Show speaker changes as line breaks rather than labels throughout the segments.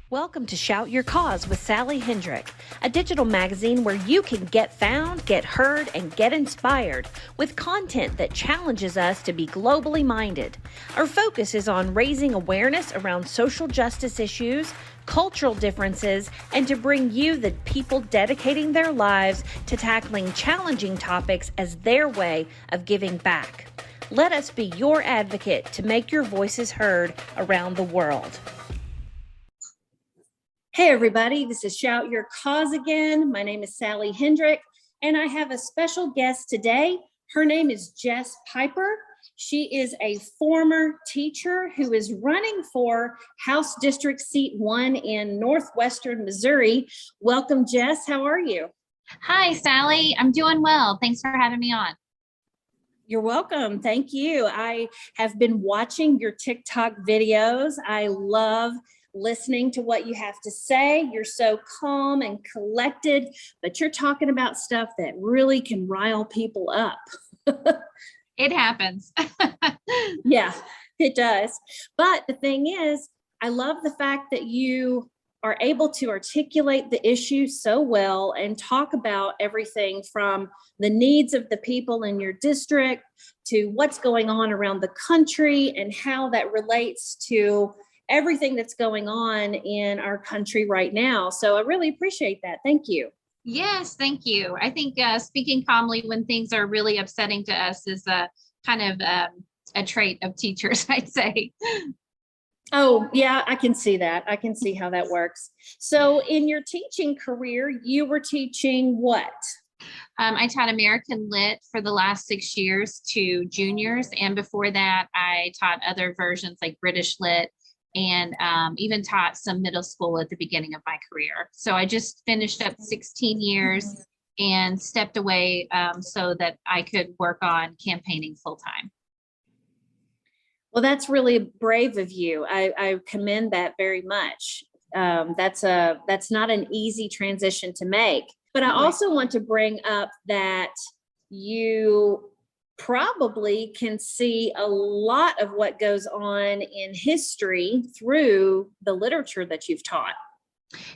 Welcome to Shout Your Cause with Sally Hendrick, a digital magazine where you can get found, get heard, and get inspired with content that challenges us to be globally minded. Our focus is on raising awareness around social justice issues, cultural differences, and to bring you the people dedicating their lives to tackling challenging topics as their way of giving back. Let us be your advocate to make your voices heard around the world. Hey everybody, this is Shout Your Cause again. My name is Sally Hendrick, and I have a special guest today. Her name is Jess Piper. She is a former teacher who is running for House District Seat 1 in Northwestern Missouri. Welcome, Jess. How are you?
Hi, Sally. I'm doing well. Thanks for having me on.
You're welcome. Thank you. I have been watching your TikTok videos. I love listening to what you have to say. You're so calm and collected, but you're talking about stuff that really can rile people up.
It happens.
Yeah, it does. But the thing is, I love the fact that you are able to articulate the issue so well and talk about everything from the needs of the people in your district to what's going on around the country and how that relates to everything that's going on in our country right now. So I really appreciate that. Thank you.
Yes, thank you. I think speaking calmly when things are really upsetting to us is a kind of a trait of teachers, I'd say.
Oh, yeah, I can see that. I can see how that works. So in your teaching career, you were teaching what?
I taught American Lit for the last 6 years to juniors. And before that, I taught other versions like British Lit and even taught some middle school at the beginning of my career. So I just finished up 16 years and stepped away so that I could work on campaigning full time.
Well, that's really brave of you. I commend that very much. That's not an easy transition to make. But I also want to bring up that you probably can see a lot of what goes on in history through the literature that you've taught.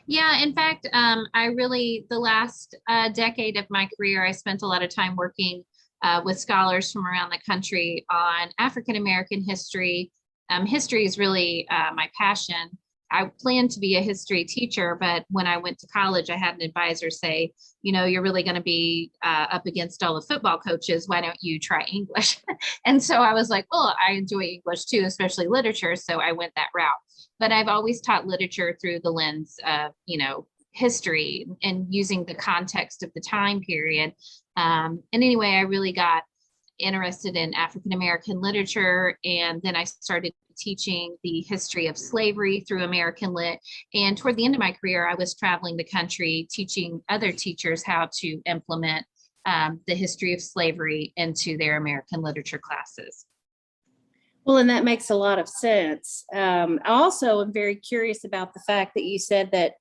Yeah, in fact, the last decade of my career, I spent a lot of time working with scholars from around the country on African American history. History is really my passion. I planned to be a history teacher, but when I went to college, I had an advisor say, you know, you're really going to be up against all the football coaches. Why don't you try English? And so I was like, well, I enjoy English too, especially literature. So I went that route. But I've always taught literature through the lens of, history and using the context of the time period. And anyway, I really got interested in African American literature. And then I started teaching the history of slavery through American Lit. And toward the end of my career, I was traveling the country teaching other teachers how to implement the history of slavery into their American literature classes.
Well, and that makes a lot of sense. I also am very curious about the fact that you said that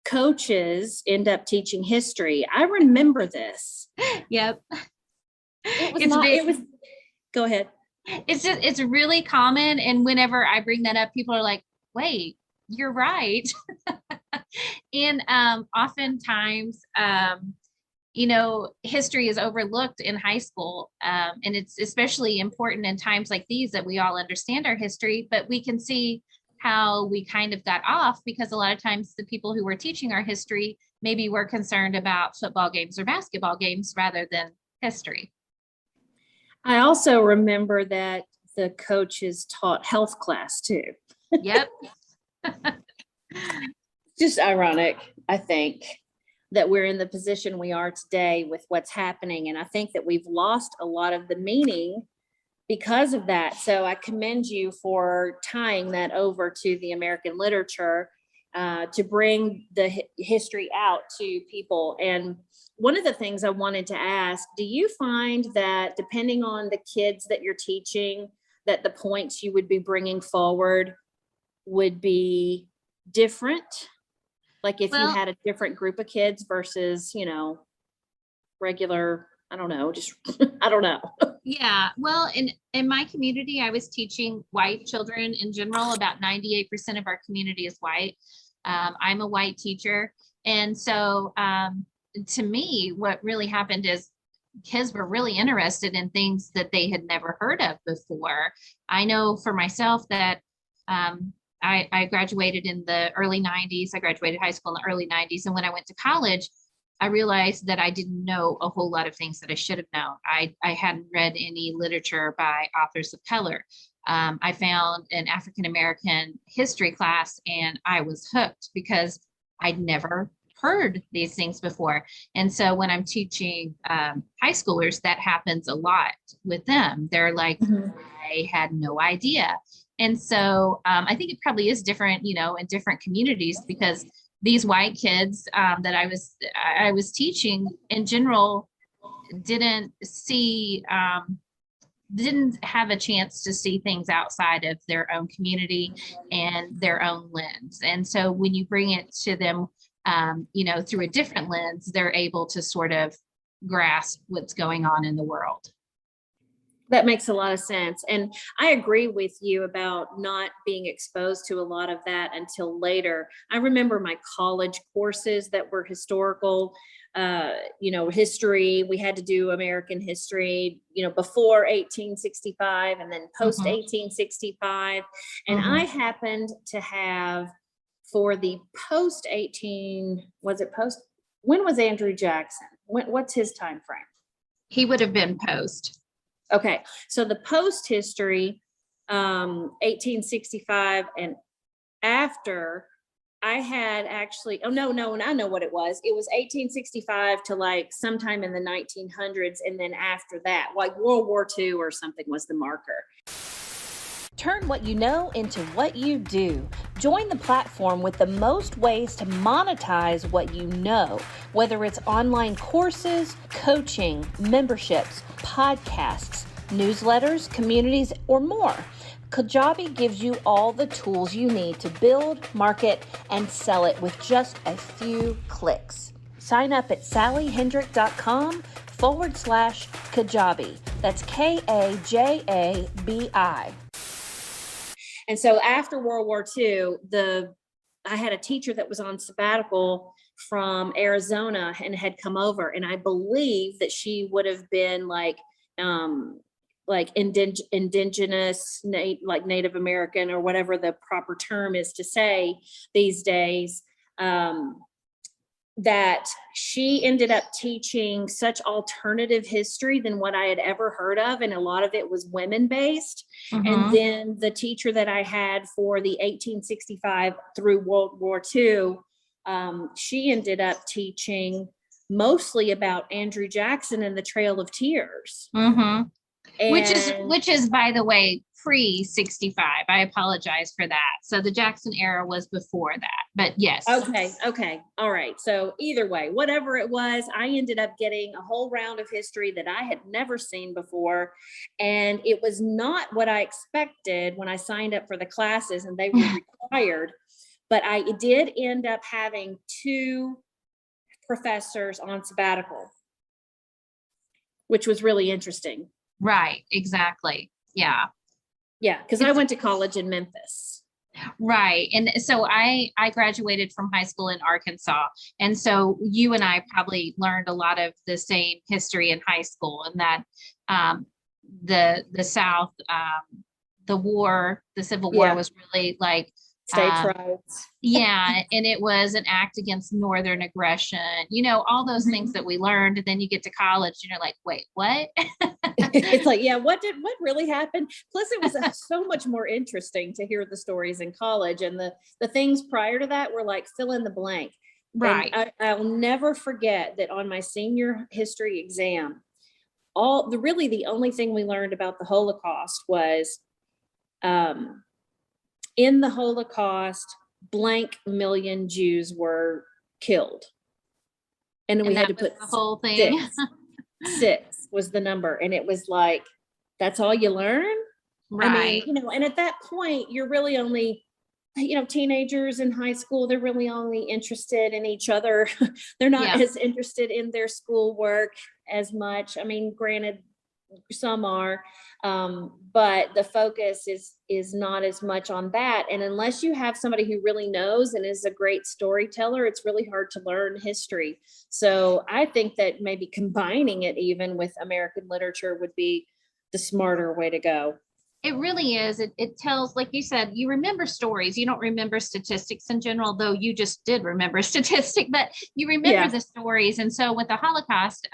coaches end up teaching history. I remember this.
Yep.
Go ahead.
It's really common. And whenever I bring that up, people are like, wait, you're right. And oftentimes, history is overlooked in high school. And it's especially important in times like these that we all understand our history, but we can see how we kind of got off because a lot of times the people who were teaching our history maybe were concerned about football games or basketball games rather than history.
I also remember that the coaches taught health class too.
Yep.
Just ironic, I think, that we're in the position we are today with what's happening. And I think that we've lost a lot of the meaning because of that. So I commend you for tying that over to the American literature to bring the history out to people. And one of the things I wanted to ask, do you find that depending on the kids that you're teaching, that the points you would be bringing forward would be different? Like if you had a different group of kids versus, regular, I don't know.
Yeah, well, in my community, I was teaching white children in general. About 98% of our community is white. I'm a white teacher. And so to me, what really happened is kids were really interested in things that they had never heard of before. I know for myself that I graduated in the early 90s. I graduated high school in the early 90s. And when I went to college, I realized that I didn't know a whole lot of things that I should have known. I hadn't read any literature by authors of color. I found an African-American history class and I was hooked because I'd never heard these things before. And so when I'm teaching high schoolers, that happens a lot with them. They're like, I had no idea. And so I think it probably is different, in different communities, because these white kids that I was teaching in general didn't have a chance to see things outside of their own community and their own lens. And so when you bring it to them, through a different lens, they're able to sort of grasp what's going on in the world.
That makes a lot of sense. And I agree with you about not being exposed to a lot of that until later. I remember my college courses that were historical, history. We had to do American history, before 1865 and then post 1865. And I happened to have for the post 18, when was Andrew Jackson? What's his time frame?
He would have been post.
Okay, so the post history, 1865 and after, I had actually, I know what it was. It was 1865 to like sometime in the 1900s. And then after that, like World War II or something was the marker.
Turn what you know into what you do. Join the platform with the most ways to monetize what you know, whether it's online courses, coaching, memberships, podcasts, newsletters, communities, or more. Kajabi gives you all the tools you need to build, market, and sell it with just a few clicks. Sign up at sallyhendrick.com/Kajabi. That's Kajabi.
And so after World War II, I had a teacher that was on sabbatical from Arizona and had come over. And I believe that she would have been like indigenous, like Native American or whatever the proper term is to say these days, that she ended up teaching such alternative history than what I had ever heard of. And a lot of it was women based. And then the teacher that I had for the 1865 through World War II, she ended up teaching mostly about Andrew Jackson and the Trail of Tears.
Which is, by the way, pre-65. I apologize for that. So the Jackson era was before that, but yes.
Okay. All right. So either way, whatever it was, I ended up getting a whole round of history that I had never seen before. And it was not what I expected when I signed up for the classes and they were required, but I did end up having 2 professors on sabbatical, which was really interesting.
Right. Exactly. Yeah.
Yeah. Cause I went to college in Memphis.
Right. And so I graduated from high school in Arkansas. And so you and I probably learned a lot of the same history in high school, and that the South, the Civil War was really like
states' rights.
Yeah. And it was an act against Northern aggression, all those things that we learned. And then you get to college and you're like, wait, what?
It's like, yeah, what really happened? Plus it was so much more interesting to hear the stories in college, and the things prior to that were like fill in the blank.
Right.
And I'll never forget that on my senior history exam, the only thing we learned about the Holocaust was, in the Holocaust, blank million Jews were killed. And then we had to put
the whole thing.
6 was the number. And it was like, that's all you learn?
Right.
I mean, and at that point, you're really only, teenagers in high school, they're really only interested in each other. They're not as interested in their schoolwork as much. I mean, granted, some are, but the focus is not as much on that. And unless you have somebody who really knows and is a great storyteller, it's really hard to learn history. So I think that maybe combining it even with American literature would be the smarter way to go.
It really is. It tells, like you said, you remember stories. You don't remember statistics in general, though you just did remember statistic, but you remember the stories. And so with the Holocaust,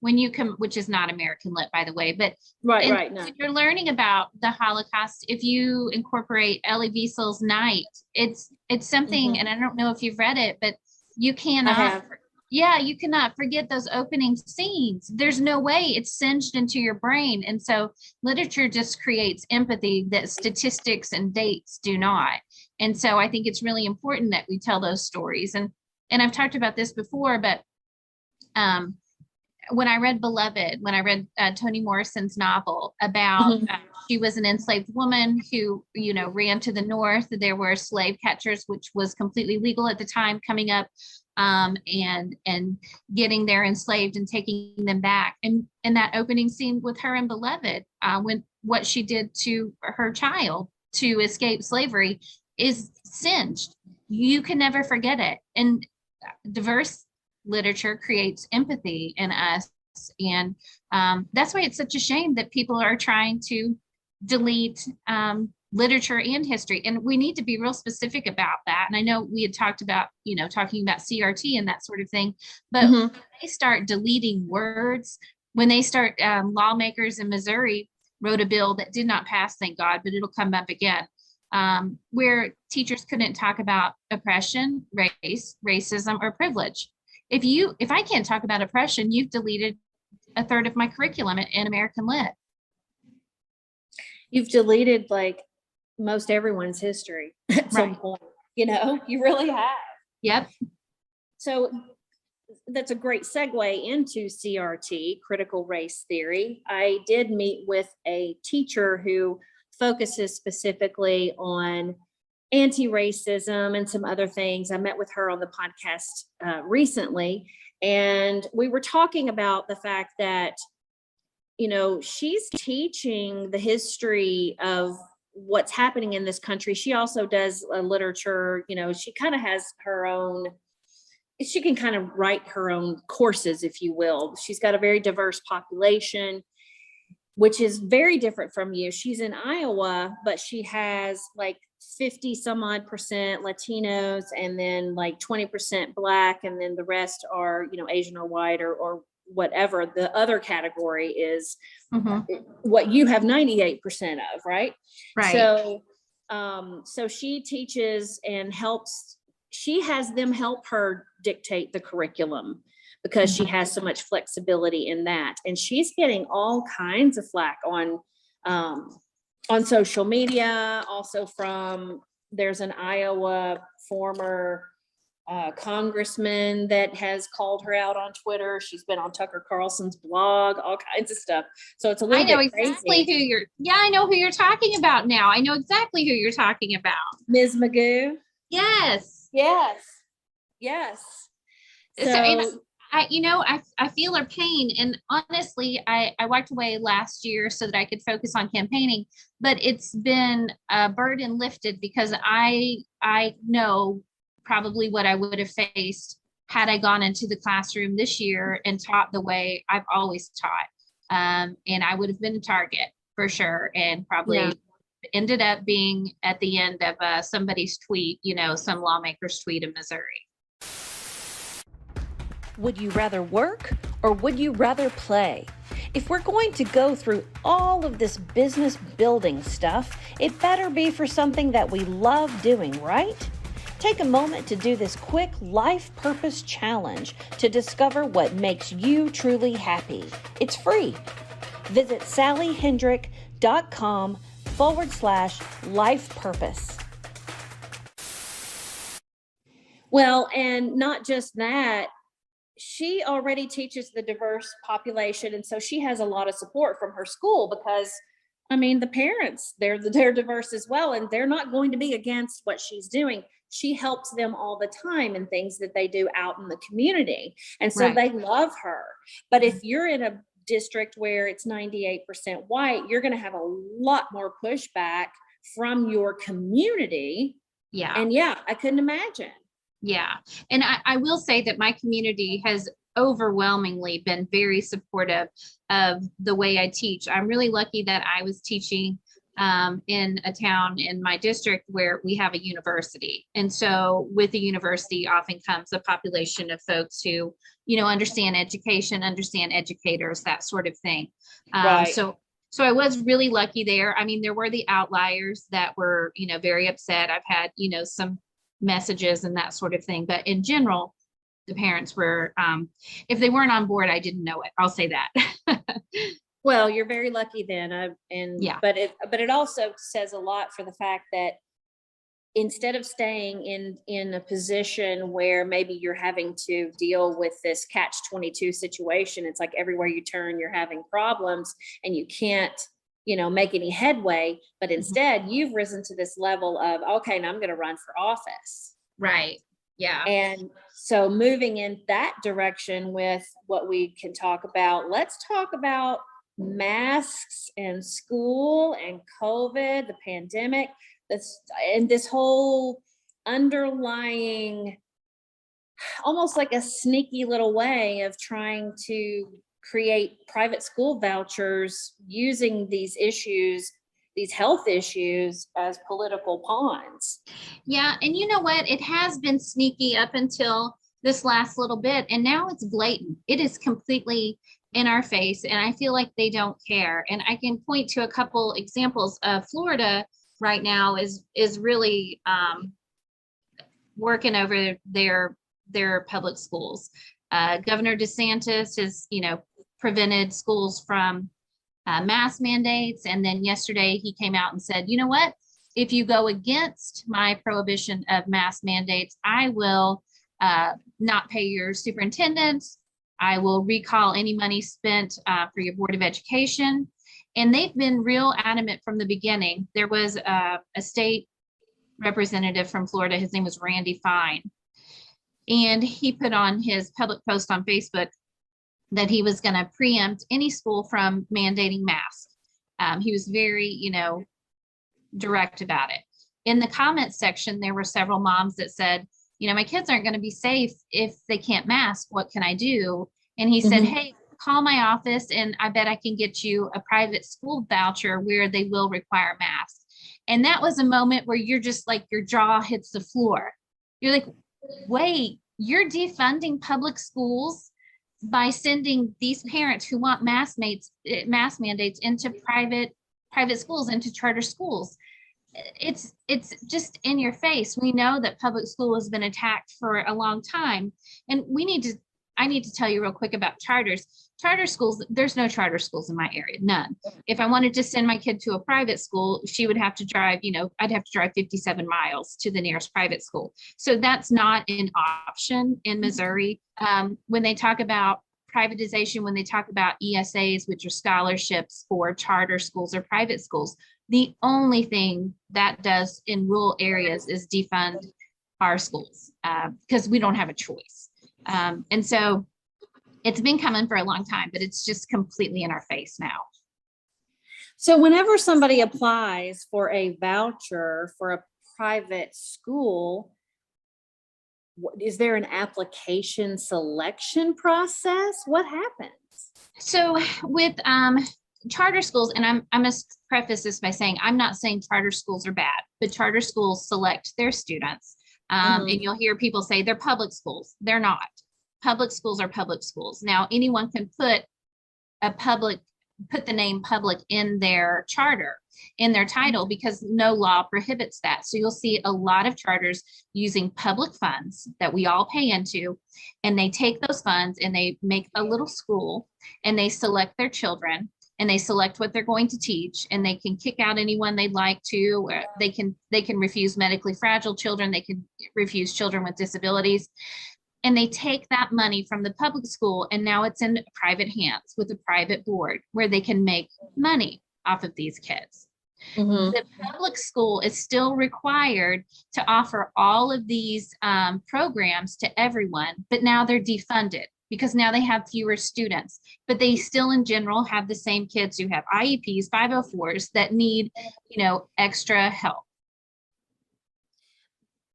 when you come, which is not American lit, by the way, but
right. No.
if you're learning about the Holocaust, if you incorporate Elie Wiesel's Night, it's something, and I don't know if you've read it, but you cannot. Yeah, you cannot forget those opening scenes. There's no way, it's singed into your brain. And so literature just creates empathy that statistics and dates do not. And so I think it's really important that we tell those stories. And I've talked about this before, but when I read Beloved, when I read Toni Morrison's novel about she was an enslaved woman who, you know, ran to the north. There were slave catchers, which was completely legal at the time, coming up and getting their enslaved and taking them back. And that opening scene with her in Beloved, when what she did to her child to escape slavery is singed. You can never forget it. And diverse literature creates empathy in us. And that's why it's such a shame that people are trying to delete literature and history. And we need to be real specific about that. And I know we had talked about, you know, talking about CRT and that sort of thing, but when they start deleting words, when they start, lawmakers in Missouri wrote a bill that did not pass, thank God, but it'll come up again, where teachers couldn't talk about oppression, racism, or privilege. If I can't talk about oppression, you've deleted a third of my curriculum in American Lit.
You've deleted like most everyone's history at some point, you know, you really have.
Yep.
So that's a great segue into CRT, critical race theory. I did meet with a teacher who focuses specifically on anti-racism and some other things. I met with her on the podcast recently, and we were talking about the fact that, you know, she's teaching the history of what's happening in this country. She also does literature, you know, she kind of has her own, she can kind of write her own courses, if you will. She's got a very diverse population, which is very different from you. She's in Iowa, but she has like 50 some odd percent Latinos, and then like 20% Black, and then the rest are, you know, Asian or white or whatever the other category is, what you have 98% of, right?
Right.
So she teaches and helps, she has them help her dictate the curriculum because she has so much flexibility in that. And she's getting all kinds of flack on social media, also from, there's an Iowa former congressman that has called her out on Twitter. She's been on Tucker Carlson's blog, all kinds of stuff. So it's a little bit
exactly
crazy.
I know who you're talking about now. I know exactly who you're talking about.
Ms. Magoo.
Yes.
So
I feel her pain. And honestly, I walked away last year so that I could focus on campaigning, but it's been a burden lifted because I know probably what I would have faced had I gone into the classroom this year and taught the way I've always taught. And I would have been a target for sure, and probably ended up being at the end of somebody's tweet, you know, some lawmaker's tweet in Missouri.
Would you rather work or would you rather play? If we're going to go through all of this business building stuff, it better be for something that we love doing, right? Take a moment to do this quick life purpose challenge to discover what makes you truly happy. It's free. Visit sallyhendrick.com/life purpose.
well, and not just that, she already teaches the diverse population. And so she has a lot of support from her school because, I mean, the parents, they're diverse as well. And they're not going to be against what she's doing. She helps them all the time in things that they do out in the community. And so they love her. But if you're in a district where it's 98% white, you're going to have a lot more pushback from your community.
Yeah.
And yeah, I couldn't imagine.
Yeah. And I will say that my community has overwhelmingly been very supportive of the way I teach. I'm really lucky that I was teaching in a town in my district where we have a university. And so with the university often comes a population of folks who, you know, understand education, understand educators, that sort of thing.
Right.
So I was really lucky there. I mean, there were the outliers that were, you know, very upset. I've had, you know, some messages and that sort of thing, but in general, the parents were, if they weren't on board, I didn't know it. I'll say that.
Well, you're very lucky then.
Yeah.
But it also says a lot for the fact that instead of staying in a position where maybe you're having to deal with this catch-22 situation, it's like everywhere you turn, you're having problems and you can't, you know, make any headway, but instead you've risen to this level of, okay, now I'm going to run for office.
Right. Yeah.
And so moving in that direction with what we can talk about, let's talk about masks and school and COVID, the pandemic, this whole underlying, almost like a sneaky little way of trying to create private school vouchers using these issues, these health issues, as political pawns.
Yeah. And you know what? It has been sneaky up until this last little bit. And now it's blatant. It is completely in our face. And I feel like they don't care. And I can point to a couple examples of Florida right now is really working over their public schools. Governor DeSantis has, you know, prevented schools from mask mandates. And then yesterday he came out and said, you know what, if you go against my prohibition of mask mandates, I will not pay your superintendents. I will recall any money spent for your Board of Education. And they've been real adamant from the beginning. There was a state representative from Florida. His name was Randy Fine. And he put on his public post on Facebook that he was going to preempt any school from mandating masks. He was very, you know, direct about it. In the comments section, there were several moms that said, you know, my kids aren't going to be safe if they can't mask. What can I do? And he said, hey, call my office and I bet I can get you a private school voucher where they will require masks. And that was a moment where you're just like, your jaw hits the floor. You're like, wait, you're defunding public schools by sending these parents who want mask mandates into private schools, into charter schools. It's just in your face. We know that public school has been attacked for a long time. And I need to tell you real quick about charters. Charter schools, there's no charter schools in my area, none. If I wanted to send my kid to a private school, she would have to drive, you know, I'd have to drive 57 miles to the nearest private school. So that's not an option in Missouri. When they talk about privatization, when they talk about ESAs, which are scholarships for charter schools or private schools, the only thing that does in rural areas is defund our schools because we don't have a choice. And so it's been coming for a long time, but it's just completely in our face now.
So whenever somebody applies for a voucher for a private school, is there an application selection process? What happens?
So with charter schools, and I must preface this by saying, I'm not saying charter schools are bad, but charter schools select their students. And you'll hear people say they're public schools. They're not. Public schools are public schools. Now, anyone can put the name public in their charter, in their title, because no law prohibits that. So you'll see a lot of charters using public funds that we all pay into, and they take those funds and they make a little school and they select their children and they select what they're going to teach, and they can kick out anyone they'd like to, or they can refuse medically fragile children. They can refuse children with disabilities. And they take that money from the public school and now it's in private hands with a private board where they can make money off of these kids. The public school is still required to offer all of these programs to everyone, but now they're defunded. because now they have fewer students, but they still in general have the same kids who have IEPs, 504s that need, extra help.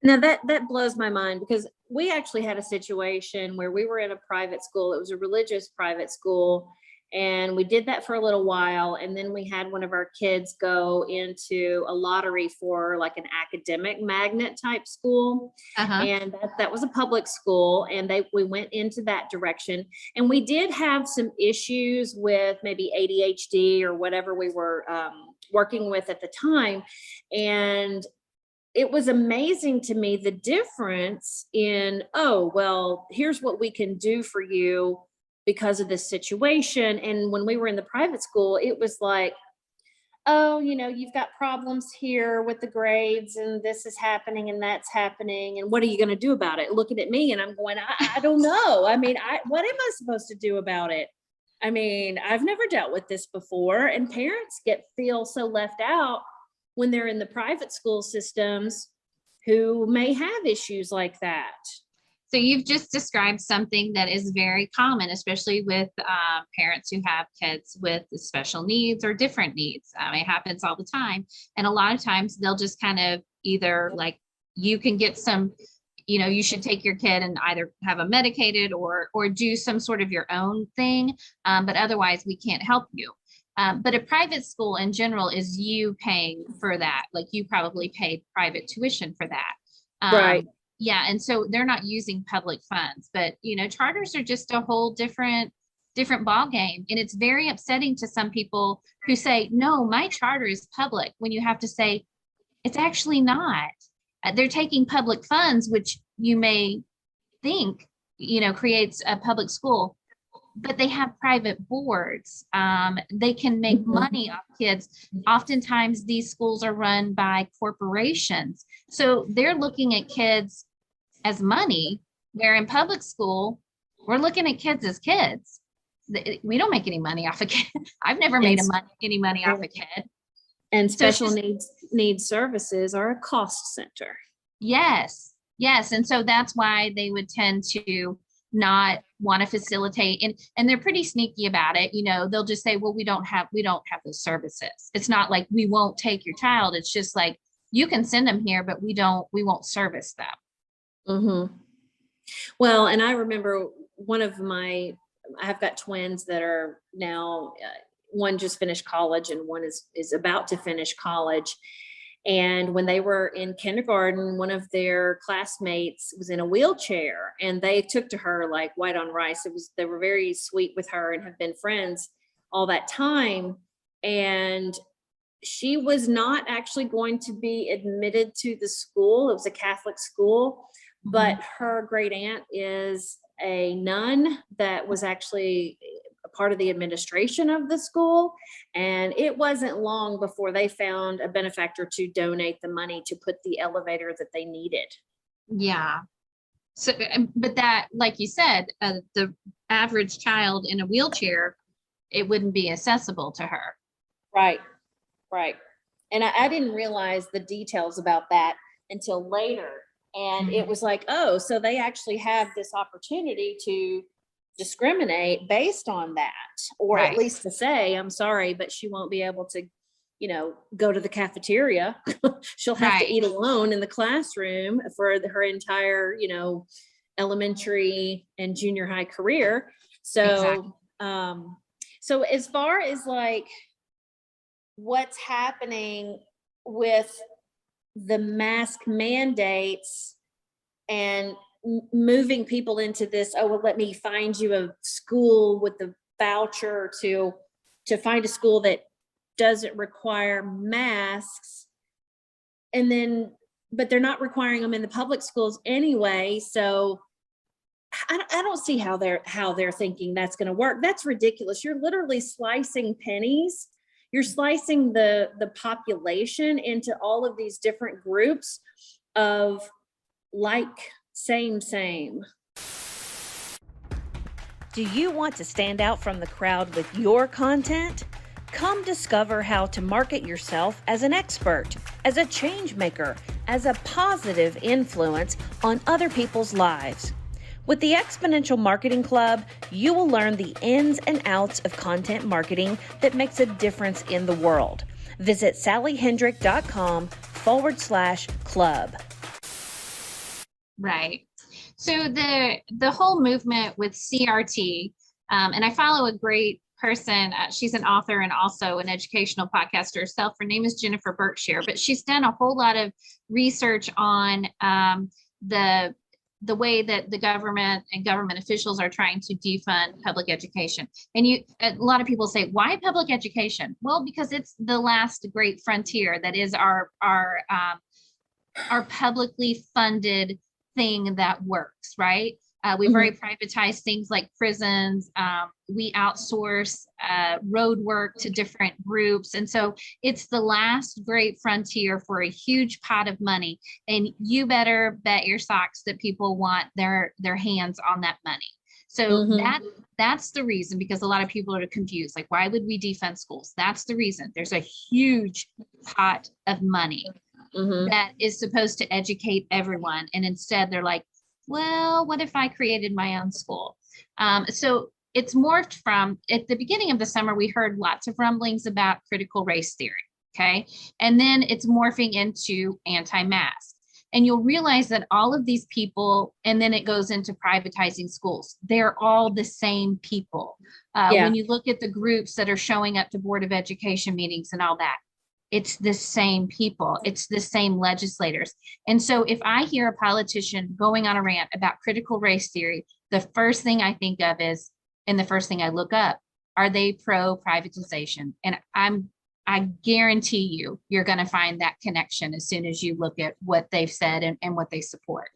Now that blows my mind, because we actually had a situation where we were in a private school. It was a religious private school, and we did that for a little while. And then we had one of our kids go into a lottery for like an academic magnet type school.
Uh-huh.
And that was a public school, and we went into that direction. And we did have some issues with maybe ADHD or whatever we were working with at the time. And it was amazing to me, the difference in, oh, well, here's what we can do for you because of this situation. And when we were in the private school, it was like, oh, you've got problems here with the grades, and this is happening and that's happening. And what are you going to do about it? Looking at me, and I'm going, I don't know. I mean, what am I supposed to do about it? I mean, I've never dealt with this before. And parents feel so left out when they're in the private school systems who may have issues like that.
So you've just described something that is very common, especially with parents who have kids with special needs or different needs. It happens all the time. And a lot of times they'll just kind of either like, you can get some, you should take your kid and either have them medicated or do some sort of your own thing. But otherwise we can't help you. But a private school in general is you paying for that. Like you probably paid private tuition for that.
Right.
Yeah. And so they're not using public funds, but charters are just a whole different ball game. And it's very upsetting to some people who say, no, my charter is public, when you have to say it's actually not. They're taking public funds, which you may think, creates a public school, but they have private boards. They can make money off kids. Oftentimes these schools are run by corporations. So they're looking at kids as money, where in public school, we're looking at kids as kids. We don't make any money off a kid. I've never made any money off a kid.
And special needs services are a cost center.
Yes. And so that's why they would tend to not want to facilitate, and they're pretty sneaky about it. They'll just say, well, we don't have those services. It's not like we won't take your child. It's just like, you can send them here, but we won't service them.
Mm-hmm. Well, and I remember I've got twins that are now, one just finished college and one is about to finish college. And when they were in kindergarten, one of their classmates was in a wheelchair, and they took to her like white on rice. They were very sweet with her and have been friends all that time. And she was not actually going to be admitted to the school. It was a Catholic school, but her great aunt is a nun that was actually a part of the administration of the school. And it wasn't long before they found a benefactor to donate the money to put the elevator that they needed. Yeah.
So, but that, like you said, the average child in a wheelchair, it wouldn't be accessible to her.
Right. And I didn't realize the details about that until later. And it was like, oh, so they actually have this opportunity to discriminate based on that, or at least to say, I'm sorry, but she won't be able to, go to the cafeteria. She'll have to eat alone in the classroom for her entire, elementary and junior high career. So, so as far as like what's happening with the mask mandates and moving people into this, oh, well, let me find you a school with the voucher to find a school that doesn't require masks. And then, but they're not requiring them in the public schools anyway. So I don't see how they're thinking that's going to work. That's ridiculous. You're literally slicing pennies. You're slicing the population into all of these different groups of like, same.
Do you want to stand out from the crowd with your content? Come discover how to market yourself as an expert, as a change maker, as a positive influence on other people's lives. With the Exponential Marketing Club, you will learn the ins and outs of content marketing that makes a difference in the world. Visit sallyhendrick.com/club.
Right. So the whole movement with CRT, and I follow a great person. She's an author and also an educational podcaster herself. Her name is Jennifer Berkshire, but she's done a whole lot of research on the way that the government and government officials are trying to defund public education. And a lot of people say, why public education? Well, because it's the last great frontier that is our publicly funded thing that works, right? We've already privatized things like prisons. We outsource road work to different groups. And so it's the last great frontier for a huge pot of money. And you better bet your socks that people want their hands on that money. So that's the reason, because a lot of people are confused. Like, why would we defund schools? That's the reason. There's a huge pot of money that is supposed to educate everyone. And instead they're like, well, what if I created my own school? So it's morphed from, at the beginning of the summer, we heard lots of rumblings about critical race theory, okay? And then it's morphing into anti-mask. And you'll realize that all of these people, and then it goes into privatizing schools, they're all the same people. When you look at the groups that are showing up to Board of Education meetings and all that, it's the same people, it's the same legislators. And so if I hear a politician going on a rant about critical race theory, the first thing I think of is, and the first thing I look up, are they pro-privatization? And I guarantee you're going to find that connection as soon as you look at what they've said and what they support.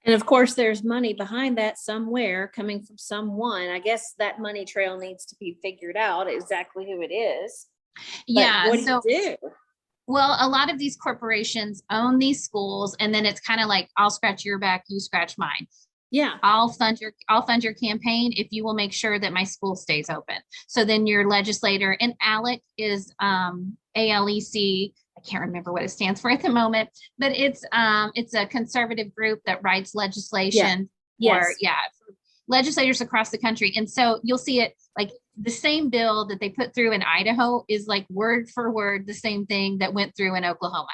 And of course, there's money behind that somewhere coming from someone. I guess that money trail needs to be figured out exactly who it is.
Yeah.
What do you do?
Well, a lot of these corporations own these schools, and then it's kind of like, I'll scratch your back, you scratch mine.
Yeah.
I'll fund your campaign if you will make sure that my school stays open. So then your legislator, and ALEC is ALEC. I can't remember what it stands for at the moment, but it's a conservative group that writes legislation for legislators across the country. And so you'll see it like the same bill that they put through in Idaho is like word for word the same thing that went through in Oklahoma.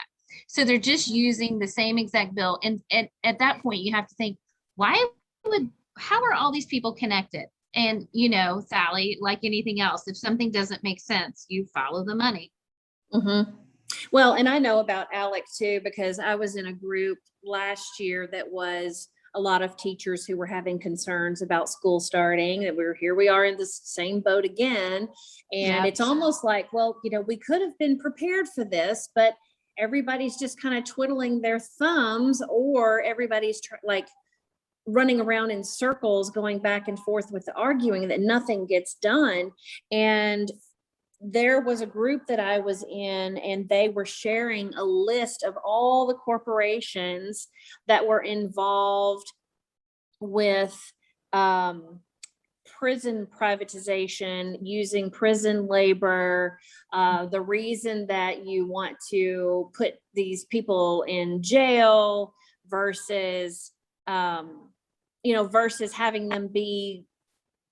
So they're just using the same exact bill. And at that point, you have to think, how are all these people connected? And, Sally, like anything else, if something doesn't make sense, you follow the money.
Well, and I know about ALEC too, because I was in a group last year that was a lot of teachers who were having concerns about school starting, and here we are in the same boat again. And it's almost like, well, we could have been prepared for this, but everybody's just kind of twiddling their thumbs, or everybody's running around in circles, going back and forth with the arguing that nothing gets done. And there was a group that I was in, and they were sharing a list of all the corporations that were involved with prison privatization, using prison labor, the reason that you want to put these people in jail versus, versus having them be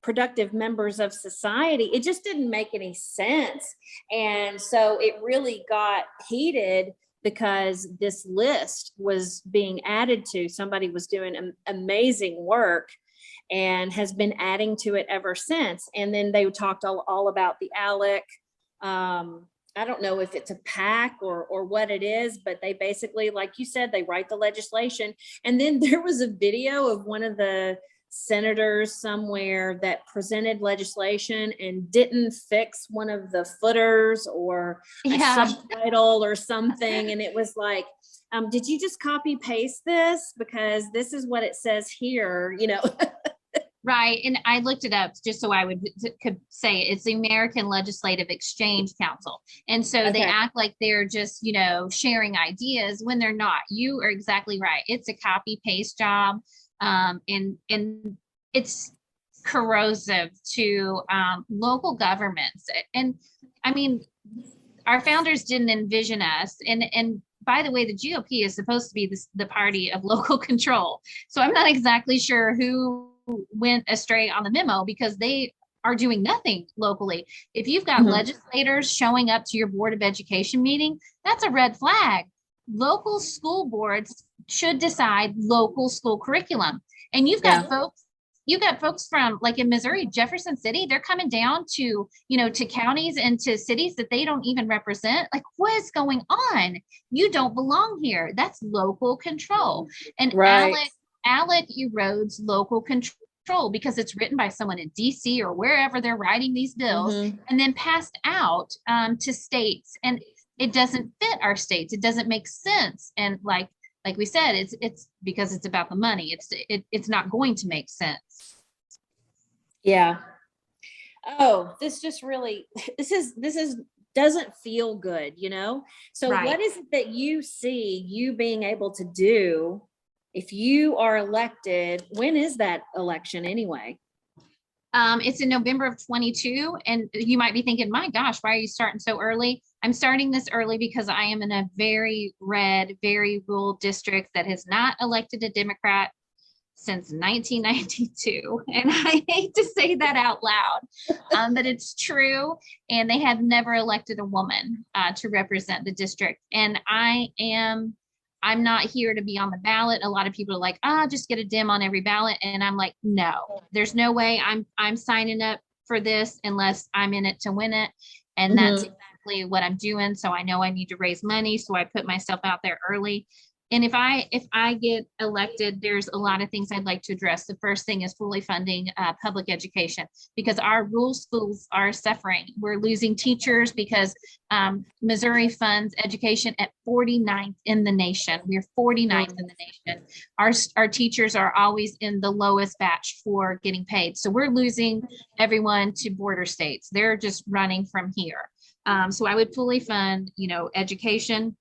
productive members of society. It just didn't make any sense. And so it really got heated because this list was being added to. Somebody was doing amazing work and has been adding to it ever since. And then they talked all about the ALEC. I don't know if it's a PAC or what it is, but they basically, like you said, they write the legislation. And then there was a video of one of the senators somewhere that presented legislation and didn't fix one of the footers or a subtitle or something. And it was like, did you just copy paste this? Because this is what it says here,
Right. And I looked it up just so I could say it's the American Legislative Exchange Council. And so they act like they're just, sharing ideas when they're not. You are exactly right. It's a copy paste job. And it's corrosive to local governments. And I mean, our founders didn't envision us, and by the way, the GOP is supposed to be the party of local control. So I'm not exactly sure who went astray on the memo, because they are doing nothing locally. If you've got legislators showing up to your Board of Education meeting, that's a red flag. Local school boards should decide local school curriculum. And you've got folks from, like in Missouri, Jefferson City, they're coming down to, to counties and to cities that they don't even represent. Like, what is going on? You don't belong here. That's local control. And ALEC erodes local control because it's written by someone in DC or wherever they're writing these bills, and then passed out to states. And it doesn't fit our states. It doesn't make sense. And like we said, it's because it's about the money. It's not going to make sense.
Yeah. Oh, this doesn't feel good, So what is it that you see you being able to do if you are elected? When is that election anyway?
It's in November of 22. And you might be thinking, my gosh, why are you starting so early? I'm starting this early because I am in a very red, very rural district that has not elected a Democrat since 1992. And I hate to say that out loud, but it's true. And they have never elected a woman to represent the district. And I'm not here to be on the ballot. A lot of people are like, just get a Dem on every ballot. And I'm like, no, there's no way I'm signing up for this unless I'm in it to win it. And that's exactly what I'm doing. So I know I need to raise money. So I put myself out there early. And if I get elected, there's a lot of things I'd like to address. The first thing is fully funding public education, because our rural schools are suffering. We're losing teachers because Missouri funds education at 49th in the nation. We're 49th in the nation. Our teachers are always in the lowest batch for getting paid. So we're losing everyone to border states. They're just running from here. So I would fully fund, education.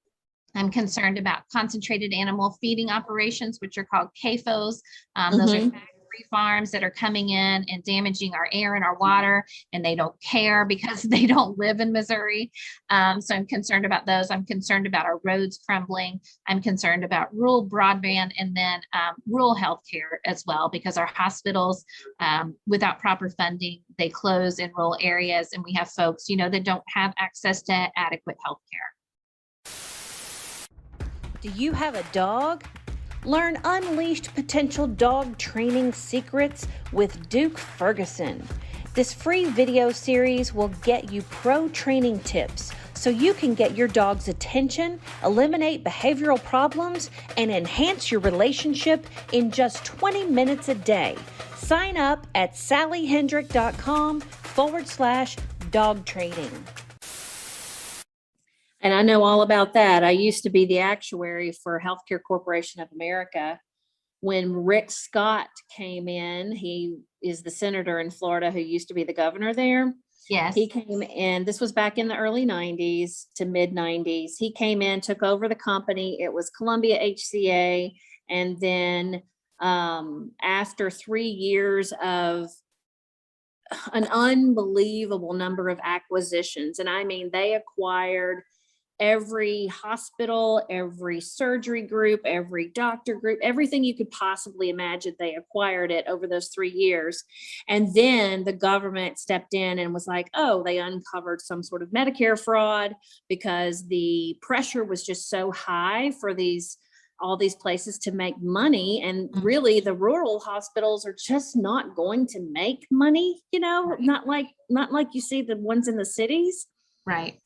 I'm concerned about concentrated animal feeding operations, which are called CAFOs. Those are factory farms that are coming in and damaging our air and our water, and they don't care because they don't live in Missouri. So I'm concerned about those. I'm concerned about our roads crumbling. I'm concerned about rural broadband, and then rural healthcare as well, because our hospitals, without proper funding, they close in rural areas, and we have folks, that don't have access to adequate healthcare.
Do you have a dog? Learn unleashed potential dog training secrets with Duke Ferguson. This free video series will get you pro training tips so you can get your dog's attention, eliminate behavioral problems, and enhance your relationship in just 20 minutes a day. Sign up at sallyhendrick.com/dog training.
And I know all about that. I used to be the actuary for Healthcare Corporation of America. When Rick Scott came in, he is the senator in Florida who used to be the governor there.
Yes.
He came in, this was back in the early 90s to mid 90s. He came in, took over the company. It was Columbia HCA. And then after 3 years of an unbelievable number of acquisitions, and I mean, they acquired every hospital, every surgery group, every doctor group, everything you could possibly imagine, they acquired it over those 3 years. And then the government stepped in and was like, oh, they uncovered some sort of Medicare fraud because the pressure was just so high for all these places to make money. And really the rural hospitals are just not going to make money, not like you see the ones in the cities.
Right.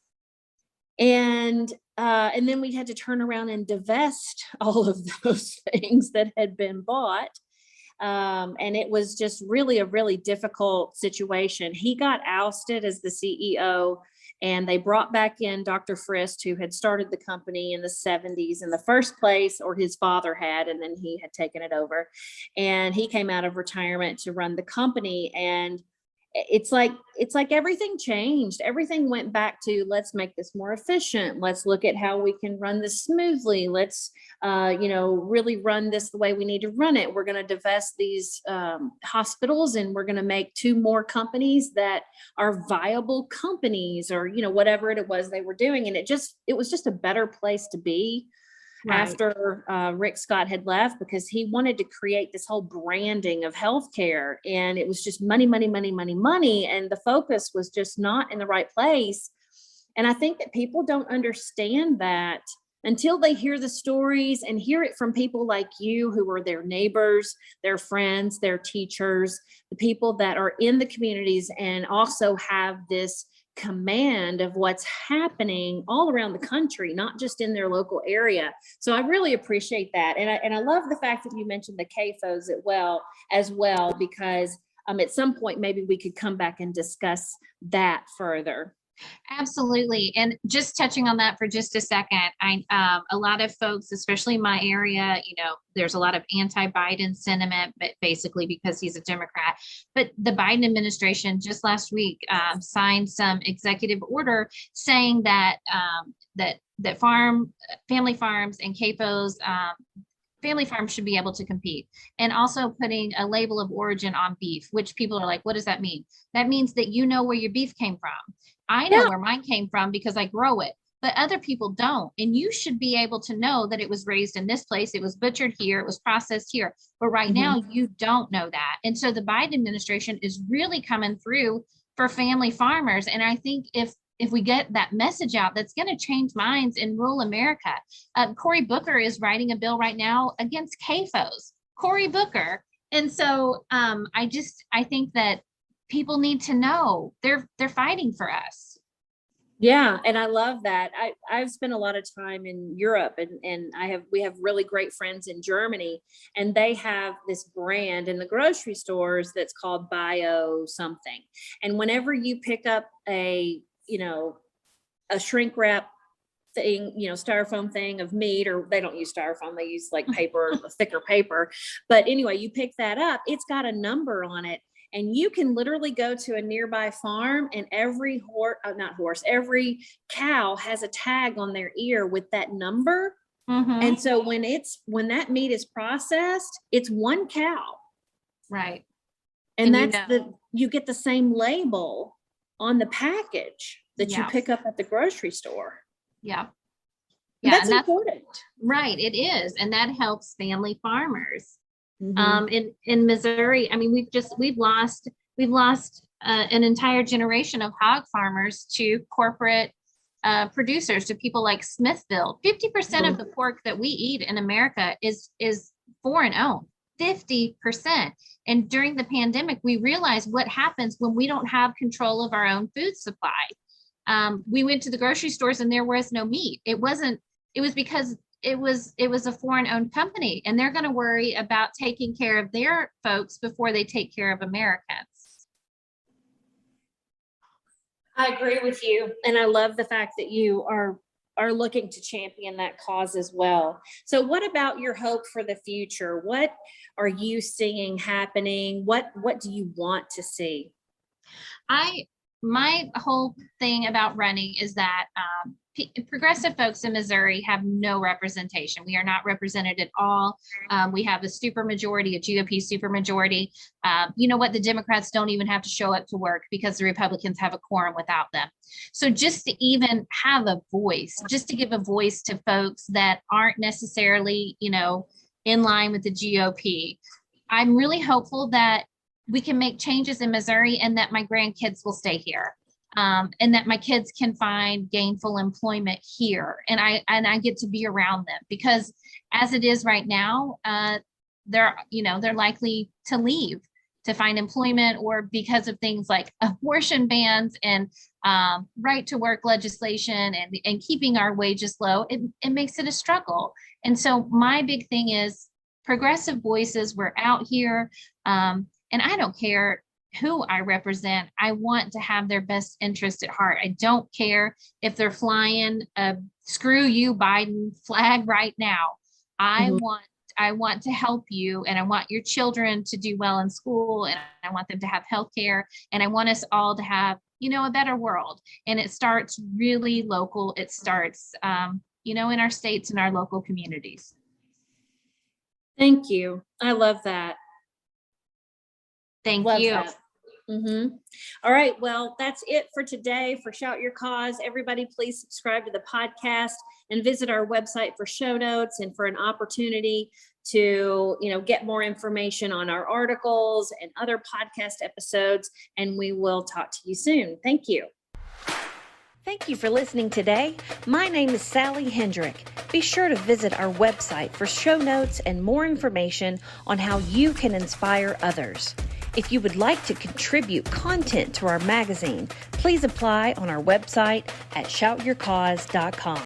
And then we had to turn around and divest all of those things that had been bought. And it was just really a really difficult situation. He got ousted as the CEO, and they brought back in Dr. Frist, who had started the company in the 70s in the first place, or his father had, and then he had taken it over. And he came out of retirement to run the company. And it's like everything changed. Everything went back to, let's make this more efficient. Let's look at how we can run this smoothly. Let's really run this the way we need to run it. We're going to divest these hospitals, and we're going to make 2 more companies that are viable companies, or whatever it was they were doing. And it was just a better place to be. Right. After Rick Scott had left, because he wanted to create this whole branding of healthcare, and it was just money, money, money, money, money. And the focus was just not in the right place. And I think that people don't understand that until they hear the stories and hear it from people like you, who are their neighbors, their friends, their teachers, the people that are in the communities and also have this command of what's happening all around the country, not just in their local area. So I really appreciate that. And I love the fact that you mentioned the CAFOs as well, because at some point, maybe we could come back and discuss that further.
Absolutely. And just touching on that for just a second, a lot of folks, especially in my area, there's a lot of anti-Biden sentiment, but basically because he's a Democrat. But the Biden administration just last week signed some executive order saying that family farms and CAFOs, family farms should be able to compete, and also putting a label of origin on beef, which people are like, what does that mean? That means that where your beef came from. I know where mine came from because I grow it, but other people don't. And you should be able to know that it was raised in this place, it was butchered here, it was processed here. But right now you don't know that. And so the Biden administration is really coming through for family farmers. And I think if we get that message out, that's going to change minds in rural America. Cory Booker is writing a bill right now against CAFOs, Cory Booker. And so I think that people need to know they're fighting for us.
Yeah. And I love that. I've spent a lot of time in Europe, and we have really great friends in Germany, and they have this brand in the grocery stores that's called bio something. And whenever you pick up a shrink wrap thing, styrofoam thing of meat, or they don't use styrofoam, they use like paper, thicker paper. But anyway, you pick that up, it's got a number on it. And you can literally go to a nearby farm, and every every cow has a tag on their ear with that number. And so when that meat is processed, it's one cow.
Right.
And you get the same label on the package that you pick up at the grocery store.
Yeah.
Yeah. That's important.
Right. It is. And that helps family farmers. In Missouri, I mean, we've lost an entire generation of hog farmers to corporate producers, to people like Smithfield. 50% of the pork that we eat in America is foreign owned. 50%. And during the pandemic, we realized what happens when we don't have control of our own food supply. We went to the grocery stores and there was no meat. It was because it was a foreign owned company, and they're going to worry about taking care of their folks before they take care of Americans.
I agree with you. And I love the fact that you are looking to champion that cause as well. So what about your hope for the future? What are you seeing happening? What do you want to see?
My whole thing about running is that progressive folks in Missouri have no representation. We are not represented at all. We have a supermajority, a GOP supermajority. You know what? The Democrats don't even have to show up to work because the Republicans have a quorum without them. So just to even have a voice, just to give a voice to folks that aren't necessarily, in line with the GOP, I'm really hopeful that we can make changes in Missouri and that my grandkids will stay here. And that my kids can find gainful employment here, and I get to be around them, because as it is right now, they're likely to leave to find employment, or because of things like abortion bans and right to work legislation and keeping our wages low. It makes it a struggle. And so my big thing is progressive voices. We're out here, and I don't care who I represent. I want to have their best interest at heart. I don't care if they're flying a "screw you, Biden" flag right now. I want I want to help you, and I want your children to do well in school, and I want them to have health care, and I want us all to have, a better world. And it starts really local. It starts, in our states and our local communities.
Thank you. I love that.
Thank
Love
you.
that. All right. Well, that's it for today for Shout Your Cause. Everybody, please subscribe to the podcast and visit our website for show notes and for an opportunity to, get more information on our articles and other podcast episodes. And we will talk to you soon. Thank you.
Thank you for listening today. My name is Sally Hendrick. Be sure to visit our website for show notes and more information on how you can inspire others. If you would like to contribute content to our magazine, please apply on our website at shoutyourcause.com.